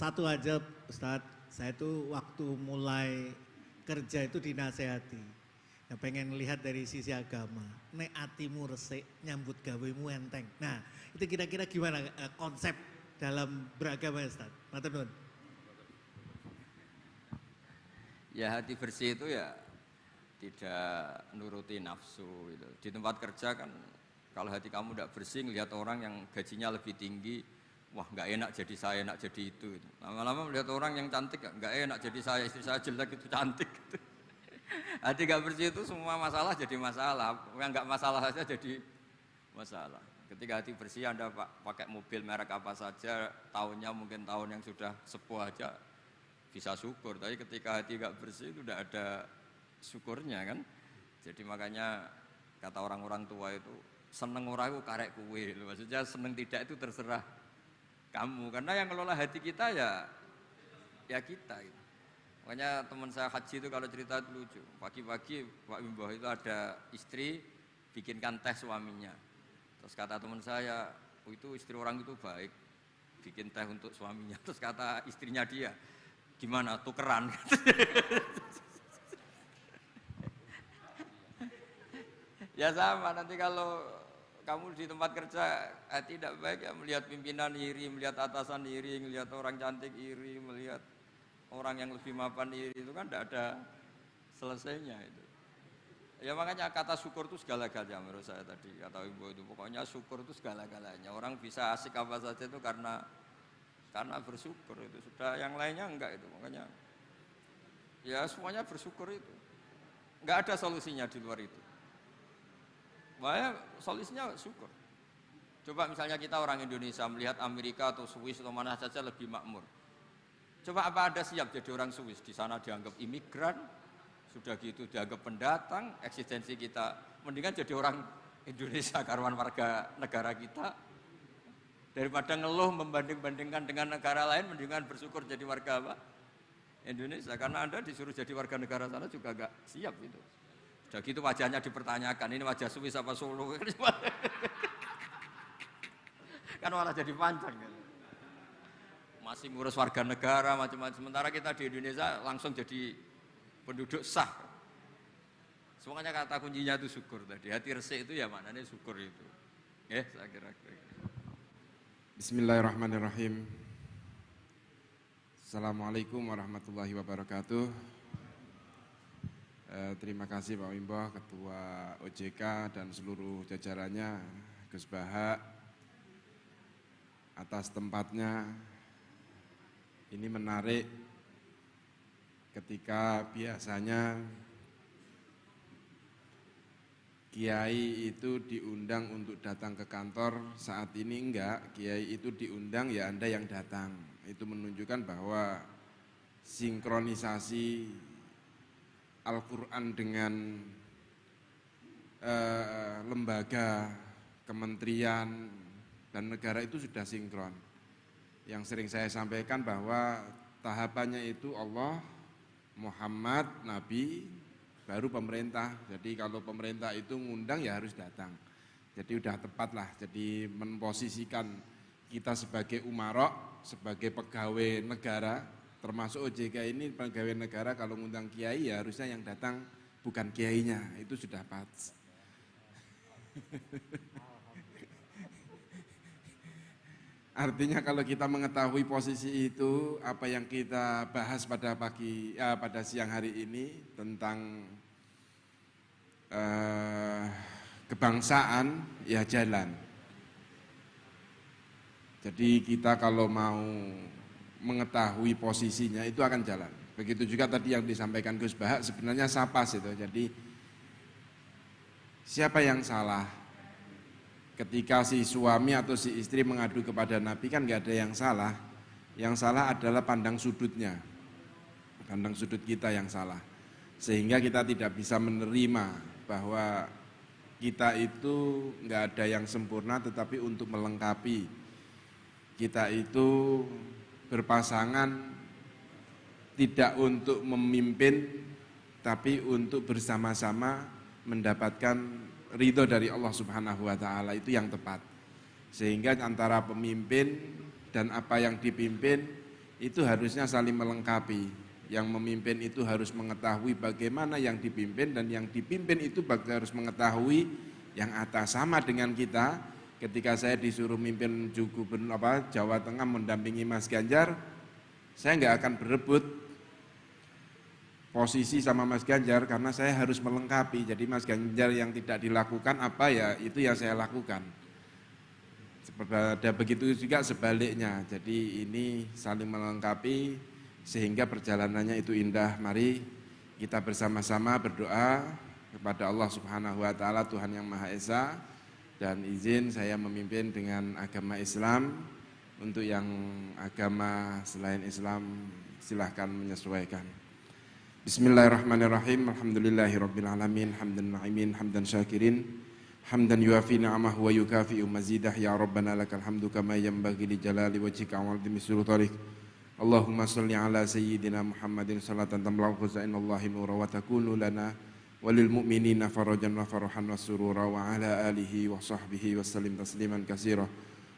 satu aja Ustadz, saya tuh waktu mulai kerja itu dinasehati. Ya pengen lihat dari sisi agama. Nek atimu resik, nyambut gawemu enteng. Nah itu kira-kira gimana konsep dalam beragama Ustadz? Matur nuwun. Ya hati bersih itu ya tidak nuruti nafsu gitu. Di tempat kerja kan kalau hati kamu tidak bersih, ngelihat orang yang gajinya lebih tinggi, wah nggak enak jadi saya, enak jadi itu. Lama-lama melihat orang yang cantik, nggak enak jadi saya, istri saya jelek itu cantik. Gitu. Hati nggak bersih itu semua masalah jadi masalah, yang nggak masalah saja jadi masalah. Ketika hati bersih Anda pakai mobil merek apa saja, tahunnya mungkin tahun yang sudah sepuh aja bisa syukur. Tapi ketika hati nggak bersih itu tidak ada syukurnya kan. Jadi makanya kata orang-orang tua itu seneng orang itu karek kue. Maksudnya seneng tidak itu terserah kamu. Karena yang ngelola hati kita ya kita. Gitu. Makanya teman saya haji itu kalau cerita itu lucu. Pagi-pagi Pak Wimbo itu ada istri bikinkan teh suaminya. Terus kata teman saya, oh, itu istri orang itu baik, bikin teh untuk suaminya. Terus kata istrinya dia, gimana tukeran? Ya sama, nanti kalau kamu di tempat kerja tidak baik ya melihat pimpinan iri, melihat atasan iri, melihat orang cantik iri, melihat orang yang lebih mapan iri, itu kan tidak ada selesainya itu. Ya makanya kata syukur itu segala-galanya menurut saya tadi, kata ibu itu pokoknya syukur itu segala-galanya. Orang bisa asik apa saja itu karena bersyukur itu. Sudah yang lainnya enggak itu. Makanya ya semuanya bersyukur itu. Enggak ada solusinya di luar itu. Makanya solusinya syukur. Coba misalnya kita orang Indonesia melihat Amerika atau Swiss atau mana saja lebih makmur. Coba apa Anda siap jadi orang Swiss? Di sana dianggap imigran, sudah gitu dianggap pendatang, eksistensi kita. Mendingan jadi orang Indonesia, karuan warga negara kita. Daripada ngeluh membanding-bandingkan dengan negara lain, mendingan bersyukur jadi warga apa? Indonesia. Karena Anda disuruh jadi warga negara sana juga agak siap gitu. Sudah gitu wajahnya dipertanyakan, ini wajah Swiss apa Solo? Kan malah jadi panjang kan. Masih ngurus warga negara macam-macam. Sementara kita di Indonesia langsung jadi penduduk sah. Semuanya kata kuncinya itu syukur tadi. Hati resik itu ya maknanya syukur itu. Saya kira. Bismillahirrahmanirrahim. Assalamualaikum warahmatullahi wabarakatuh. Terima kasih Pak Wimbo, Ketua OJK dan seluruh jajarannya, Gus Baha, atas tempatnya. Ini menarik ketika biasanya kiai itu diundang untuk datang ke kantor, saat ini enggak, kiai itu diundang ya Anda yang datang. Itu menunjukkan bahwa sinkronisasi Al-Quran dengan lembaga, kementerian, dan negara itu sudah sinkron. Yang sering saya sampaikan bahwa tahapannya itu Allah, Muhammad, Nabi, baru pemerintah. Jadi kalau pemerintah itu ngundang ya harus datang. Jadi udah tepat lah. Jadi memposisikan kita sebagai umarok, sebagai pegawai negara, termasuk OJK ini pegawai negara, kalau ngundang kiai ya harusnya yang datang bukan kiainya. Itu sudah pas. Artinya kalau kita mengetahui posisi itu, apa yang kita bahas pada siang hari ini tentang kebangsaan, ya jalan. Jadi kita kalau mau mengetahui posisinya itu akan jalan. Begitu juga tadi yang disampaikan Gus Bahak, sebenarnya sapas itu. Jadi siapa yang salah? Ketika si suami atau si istri mengadu kepada Nabi kan nggak ada yang salah. Yang salah adalah pandang sudutnya. Pandang sudut kita yang salah. Sehingga kita tidak bisa menerima bahwa kita itu nggak ada yang sempurna, tetapi untuk melengkapi. Kita itu berpasangan tidak untuk memimpin, tapi untuk bersama-sama mendapatkan ridho dari Allah Subhanahu wa Ta'ala, itu yang tepat. Sehingga antara pemimpin dan apa yang dipimpin itu harusnya saling melengkapi. Yang memimpin itu harus mengetahui bagaimana yang dipimpin, dan yang dipimpin itu harus mengetahui yang atas. Sama dengan kita, ketika saya disuruh mimpin Gubernur Jawa Tengah mendampingi Mas Ganjar, saya nggak akan berebut posisi sama Mas Ganjar karena saya harus melengkapi. Jadi Mas Ganjar yang tidak dilakukan apa ya itu yang saya lakukan. Ada begitu juga sebaliknya. Jadi ini saling melengkapi sehingga perjalanannya itu indah. Mari kita bersama-sama berdoa kepada Allah Subhanahu wa taala, Tuhan yang Maha Esa, dan izin saya memimpin dengan agama Islam. Untuk yang agama selain Islam silahkan menyesuaikan. Bismillahirrahmanirrahim. Alhamdulillahirabbil alamin, hamdan na'imin, hamdan syakirin, hamdan yuafi ni'amahu wa yukafi'u mazidah. Ya Rabbana lakal hamdu kama yanbaghi li jalali wajhika wa 'azimi sultanik. Allahumma salli ala sayyidina Muhammadin salatan tamla'u khuzainallahi nura wa takunu lana walil mu'minina farajan wa farahan wa surura wa ala alihi wa sahbihi wa sallim tasliman katsira.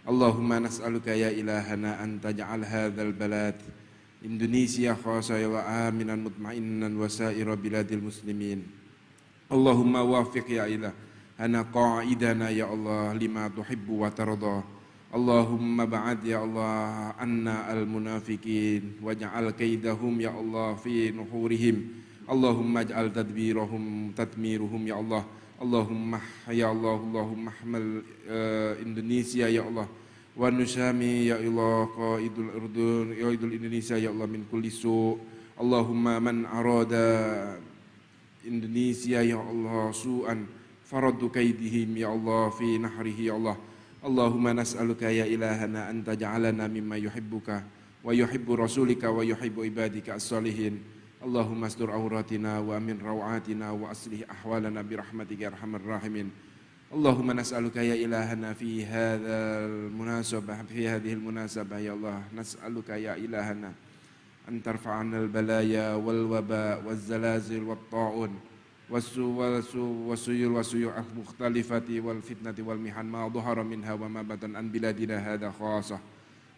Allahumma nas'aluka ya ilahana an taj'al hadzal balad Indonesia khasaya wa aminan mutma'innan wa sa'ira biladil muslimin. Allahumma wafiq ya ilahana qa'idana ya Allah lima tuhibbu wa tarda. Allahumma ba'ad ya Allah anna al-munafiqin waj'al kaidahum ya Allah fi nuhurihim. Allahumma ij'al tadbirahum tatmiruhum ya Allah. Allahumma ya Allah, Allahumma ahmal Indonesia ya Allah wa nusami ya Allah qaidul urdun ya idul Indonesia ya Allah min kulli su'. Allahumma man arada Indonesia ya Allah su'an faraddu kaidihim ya Allah fi nahrihi ya Allah. Allahumma nas'aluka ya ilahana an taj'alana mimma yuhibbuka wa yuhibbu rasulika wa yuhibbu ibadika as-salihin. Allahumma astur auratina wa amin rawatina wa aslih ahwalana birahmatika ya arhamar rahimin. Allahumma nas'aluka ya ilahana fi hadzal munasabah fi hadhil munasabah ya Allah nas'aluka ya ilahana an tarfa'ana al-balaya wal waba waz zalazil wat ta'un wasuyul al-mukhtalifati wal fitnati wal mihan ma dhahara minha wa ma batan an biladina hadha khasah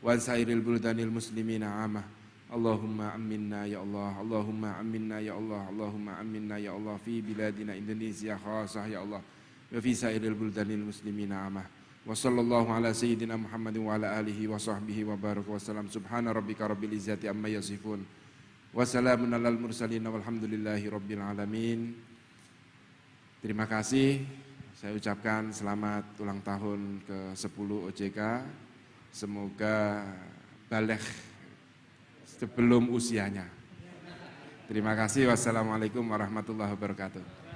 wa sairil buldanil muslimina amah. Allahumma aminna ya Allah, Allahumma aminna ya Allah, Allahumma aminna ya Allah fi biladina Indonesia khasah ya Allah wa fi sairil buldanil muslimina amah. Wa sallallahu ala sayyidina Muhammadin wa ala alihi wa sahbihi wa baraka wa salam. Subhana rabbika rabbil izzati amma yasifun wa salamun alal mursalin walhamdulillahi rabbil alamin. Terima kasih, saya ucapkan selamat ulang tahun ke-10 OJK. Semoga baligh sebelum usianya. Terima kasih, wassalamualaikum warahmatullahi wabarakatuh.